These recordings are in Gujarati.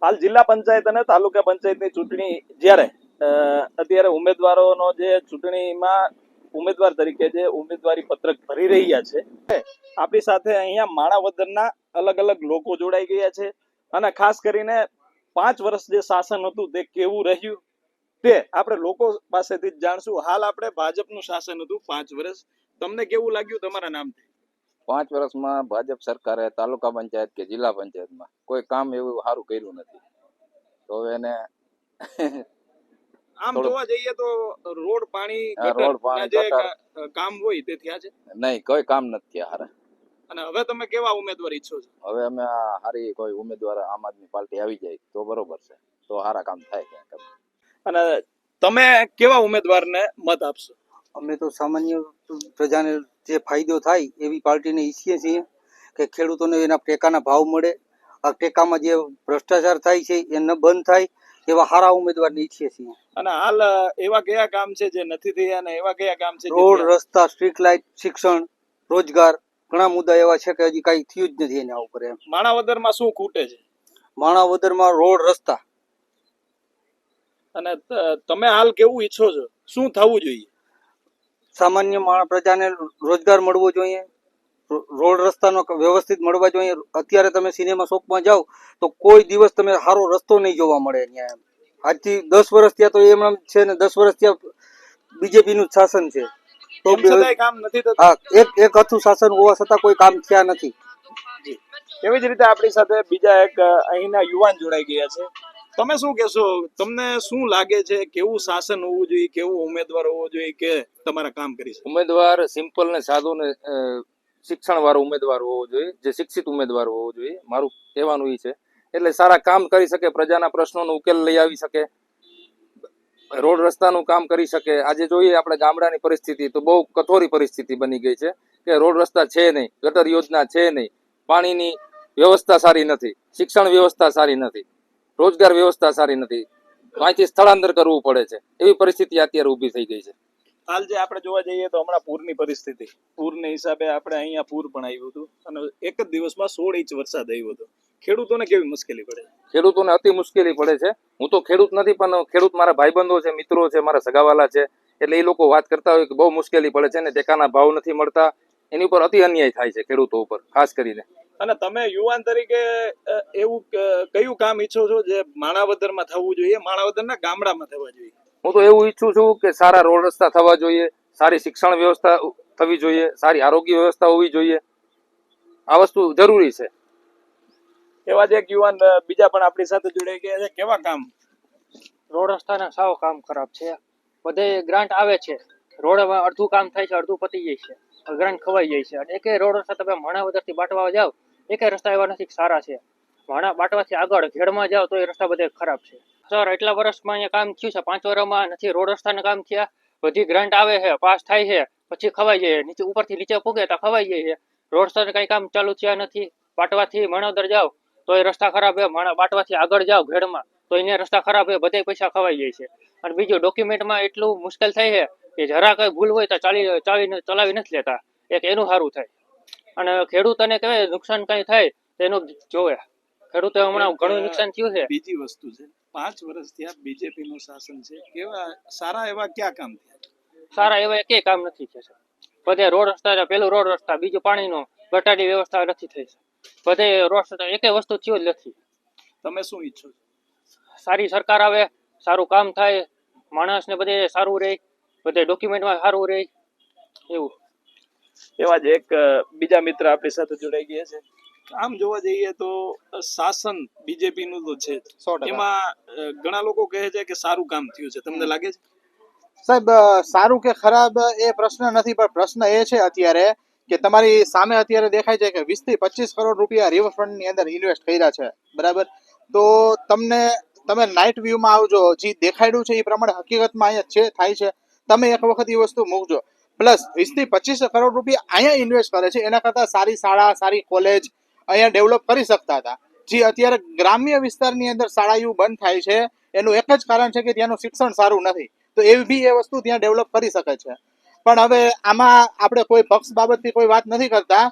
હાલ જિલ્લા પંચાયત અને તાલુકા પંચાયતની ચૂંટણી જ્યારે અત્યારે ઉમેદવારોનો જે ચૂંટણીમાં ઉમેદવાર તરીકે જે ઉમેદવારી પત્રક ભરી રહ્યા છે આપણી સાથે અહીંયા માણાવદરના અલગ અલગ લોકો જોડાઈ ગયા છે અને ખાસ કરીને 5 વર્ષ જે શાસન હતું તે કેવું રહ્યું તે આપણે લોકો પાસેથી જ જાણશું. હાલ આપણે ભાજપનું શાસન હતું 5 વર્ષ, તમને કેવું લાગ્યું તમારા નામથી? 5 વર્ષમાં ભાજપ સરકારે તાલુકા પંચાયત કે જિલ્લા પંચાયતમાં કોઈ કામ એવું સારું કર્યું નથી. તો એને આમ જોવા જઈએ તો રોડ પાણી કામ હોય તે થયા છે નહીં, કોઈ કામ નથી થયા હારા. અને હવે તમે કેવા ઉમેદવાર ઈચ્છો છો? હવે અમે હારી કોઈ ઉમેદવાર આમ આદમી પાર્ટી આવી જાય તો બરોબર છે, તો સારા કામ થાય. અને તમે કેવા ઉમેદવારને મત આપશો? અમે તો સામાન્ય પ્રજાને જે ફાયદો થાય એવી પાર્ટીને ઈચ્છીએ છીએ કે ખેડૂતોને એના ટેકાના ભાવ મળે, આ ટેકામાં જે ભ્રષ્ટાચાર થાય છે એ ન બંધ થાય એવા સારા ઉમેદવારને ઈચ્છીએ છીએ. અને હાલ એવા કયા કામ છે જે નથી થયા અને એવા કયા કામ છે? રોડ, રસ્તા, સ્ટ્રીટ લાઇટ, શિક્ષણ, રોજગાર, ઘણા મુદ્દા એવા છે કે હજી કઈ થયું જ નથી એના ઉપર. એમ માણાવદરમાં શું ખૂટે છે? માણાવદરમાં રોડ, રસ્તા. અને તમે હાલ કેવું ઈચ્છો છો, શું થવું જોઈએ? સામાન્ય પ્રજાને રોજગાર મળવો જોઈએ, રોડ રસ્તાનો વ્યવસ્થિત મળવા જોઈએ. અત્યારે તમે સિનેમા શોપમાં જાઓ તો કોઈ દિવસ તમે સારો રસ્તો નહીં જોવા મળે ત્યાં. આજથી 10 વર્ષ ત્યાં તો એમ છે ને 10 વર્ષ ત્યાં બીજેપી નું શાસન છે તો કામ નથી થતું. હા, એક હતું શાસન હોવા છતાં કોઈ કામ થયા નથી. એવી જ રીતે આપણી સાથે બીજા એક અહીંના યુવાન જોડાઈ ગયા છે. તમે શું કહેશો, તમને શું લાગે છે કેવું શાસન હોવું જોઈએ, કેવો ઉમેદવાર હોવો જોઈએ કે તમારા કામ કરી શકે? ઉમેદવાર સિમ્પલ ને સાદો ને શિક્ષણ વાળો ઉમેદવાર હોવો જોઈએ, જે શિક્ષિત ઉમેદવાર હોવો જોઈએ. મારું કહેવાનું એ છે. એટલે સારા કામ કરી શકે, પ્રજાના પ્રશ્નોનો ઉકેલ લઈ આવી શકે, રોડ રસ્તાનું કામ કરી શકે. આજે જોઈએ આપણે ગામડાની પરિસ્થિતિ તો બહુ કઠોરી પરિસ્થિતિ બની ગઈ છે કે રોડ રસ્તા છે નહીં, ગટર યોજના છે નહીં, પાણીની વ્યવસ્થા સારી નથી, શિક્ષણ વ્યવસ્થા સારી નથી, રોજગાર વ્યવસ્થા સારી નથી, અહીંથી સ્થળાંતર કરવું પડે છે. એવી પરિસ્થિતિ અત્યારે ઊભી થઈ ગઈ છે. હાલ જે આપણે જોવા જઈએ તો હમણાં પૂરની પરિસ્થિતિ, પૂરના હિસાબે આપણે અહીંયા પૂર પણ આવ્યું હતું અને એક જ દિવસમાં 16 ઇંચ વરસાદ આવ્યો હતો. ખેડૂતોને કેવી મુશ્કેલી પડે? ખેડૂતોને અતિ મુશ્કેલી પડે છે. હું તો ખેડૂત નથી, પણ ખેડૂત મારા ભાઈબંધો છે, મિત્રો છે, મારા સગાવાલા છે, એટલે એ લોકો વાત કરતા હોય કે બહુ મુશ્કેલી પડે છે ને ટેકાના ભાવ નથી મળતા. એની ઉપર અતિ અન્યાય થાય છે ખેડૂતો ઉપર ખાસ કરીને. અને તમે યુવાન તરીકે એવું કયું કામ ઈચ્છો છો જે માણાવદરમાં થવું જોઈએ, માણાવદરના ગામડામાં થવા જોઈએ? હું તો એવું ઈચ્છું છું કે સારા રોડ રસ્તા થવા જોઈએ, સારી શિક્ષણ વ્યવસ્થા થવી જોઈએ, સારી આરોગ્ય વ્યવસ્થા હોવી જોઈએ. આ વસ્તુ જરૂરી છે. એવા જ એક યુવાન બીજા પણ આપણી સાથે જોડાઈ ગયા છે. કેવા કામ? રોડ રસ્તાના સાવ કામ ખરાબ છે. બધે ગ્રાન્ટ આવે છે, રોડમાં અડધું કામ થાય છે, અડધું પતી જાય છે, ગ્રાન્ટ ખવાઈ જાય છે. અને એકે રોડ રસ્તા તમે માણાવદરથી બાટવા જાઓ, એકે રસ્તા એવા નથી સારા છે. બાટવાથી આગળ ઘેડમાં જાઓ તો એ રસ્તા બધે ખરાબ છે. સર, એટલા વર્ષમાં અહીંયા કામ થયું છે, 5 વર્ષમાં નથી રોડ રસ્તાના કામ થયા. બધી ગ્રાન્ટ આવે છે, પાસ થાય છે, પછી ખવાઈ જાય, નીચે ઉપરથી નીચે પૂગે તો ખવાઈ જાય છે. રોડ રસ્તાના કઈ કામ ચાલુ થયા નથી. બાટવાથી માણાવદર જાઓ તો એ રસ્તા ખરાબ છે, બાટવાથી આગળ જાઓ ઘેડમાં તો એને રસ્તા ખરાબ છે, બધે પૈસા ખવાઈ જાય છે. અને બીજું ડોક્યુમેન્ટમાં એટલું મુશ્કેલ થાય છે કે જરા કઈ ભૂલ હોય તો ચલાવી નથી લેતા. એક એનું સારું થાય. અને ખેડૂતોને કહેવાય નુકસાન કઈ થાય તેનું જોવે. ખેડૂતો હમણાં ઘણું નુકસાન થયું છે. બીજી વસ્તુ છે, 5 વર્ષ થયા બીજેપી નું શાસન છે, કેવા સારા એવા ક્યાં કામ થયા? સારા એવા એકે કામ નથી થયા. બધે રોડ રસ્તા, પેલું રોડ રસ્તા, બીજું પાણીનું ગટારની વ્યવસ્થા નથી થઈ. બધે રોડ રસ્તા એકે વસ્તુ થયું જ નથી. તમે શું ઈચ્છો છો? સારી સરકાર આવે, સારું કામ થાય, માણસને બધે સારું રહે, બધે ડોક્યુમેન્ટમાં સારું રહે એવું. એવા જ એક બીજા મિત્ર આપણી સાથે જોડાઈ ગયા છે. આમ જોવા જઈએ તો શાસન બીજેપી નું તો છે, એમાં ઘણા લોકો કહે છે કે સારું કામ થયું છે. તમને લાગે છે? સાહેબ, સારું કે ખરાબ એ પ્રશ્ન નથી, પણ પ્રશ્ન એ છે અત્યારે કે તમારી સામે અત્યારે દેખાય છે કે 20 થી 25 કરોડ રૂપિયા રિવરફ્રન્ટ ની અંદર ઇન્વેસ્ટ કર્યા છે, બરાબર? તો તમે નાઇટ વ્યૂમાં આવજો, જે દેખાડ્યું છે એ પ્રમાણે હકીકતમાં અહીંયા છે થાય છે. તમે એક વખત એ વસ્તુ મૂકજો. પ્લસ 20 થી 25 કરોડ રૂપિયા અહીંયા ઇન્વેસ્ટ કરે છે, એના કરતાં સારી શાળા, સારી કોલેજ અહીંયા ડેવલપ કરી શકતા હતા. જે અત્યારે ગ્રામ્ય વિસ્તારની અંદર શાળાઓ બંધ થાય છે એનું એક જ કારણ છે કે ત્યાંનું શિક્ષણ સારું નથી. તો એવી બી એ વસ્તુ ત્યાં ડેવલપ કરી શકે છે. પણ હવે આમાં આપણે કોઈ પક્ષ બાબતથી કોઈ વાત નથી કરતા,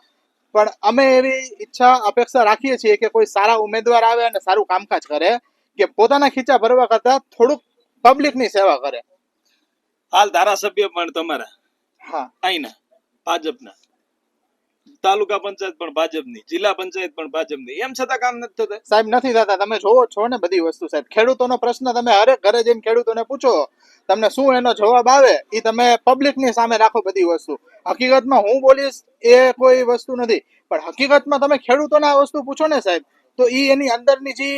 પણ અમે એવી ઈચ્છા અપેક્ષા રાખીએ છીએ કે કોઈ સારા ઉમેદવાર આવે અને સારું કામકાજ કરે, કે પોતાના ખીચા ભરવા કરતા થોડુંક પબ્લિકની સેવા કરે. હાલ ધારાસભ્ય પણ તમારા હા, અહીંના ભાજપના, તાલુકા પંચાયત પણ ભાજપની, જિલ્લા પંચાયત પણ ભાજપની, એમ છતાં કામ નથી થતા. સાહેબ નથી થતા. તમે જોવો છો ને બધી વસ્તુ. સાહેબ, ખેડૂતોનો પ્રશ્ન તમે હરેક ઘરે જઈને ખેડૂતોને પૂછો, તમને શું એનો જવાબ આવે એ તમે પબ્લિકની સામે રાખો બધી વસ્તુ. હકીકતમાં હું બોલીશ એ કોઈ વસ્તુ નથી, પણ હકીકતમાં તમે ખેડૂતોને આ વસ્તુ પૂછો ને સાહેબ, તો ઈ એની અંદરની જે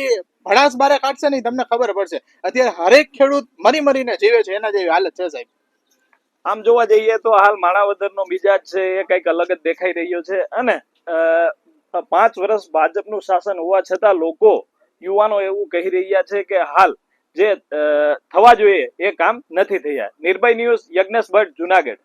ભડાસ બારે કાઢશે ને ઈ તમને ખબર પડશે. અત્યારે હરેક ખેડૂત મરી મરીને જીવે છે, એના જેવી હાલત છે સાહેબ. આમ જોવા જઈએ તો હાલ માણાવદરનો મિજાજ છે એ કંઈક અલગ જ દેખાઈ રહ્યો છે. અને 5 વર્ષ ભાજપનું શાસન હોવા છતાં લોકો, યુવાનો એવું કહી રહ્યા છે કે હાલ જે થવા જોઈએ એ કામ નથી થયા. નિર્ભય ન્યૂઝ, યજ્ઞેશ ભટ્ટ, જુનાગઢ.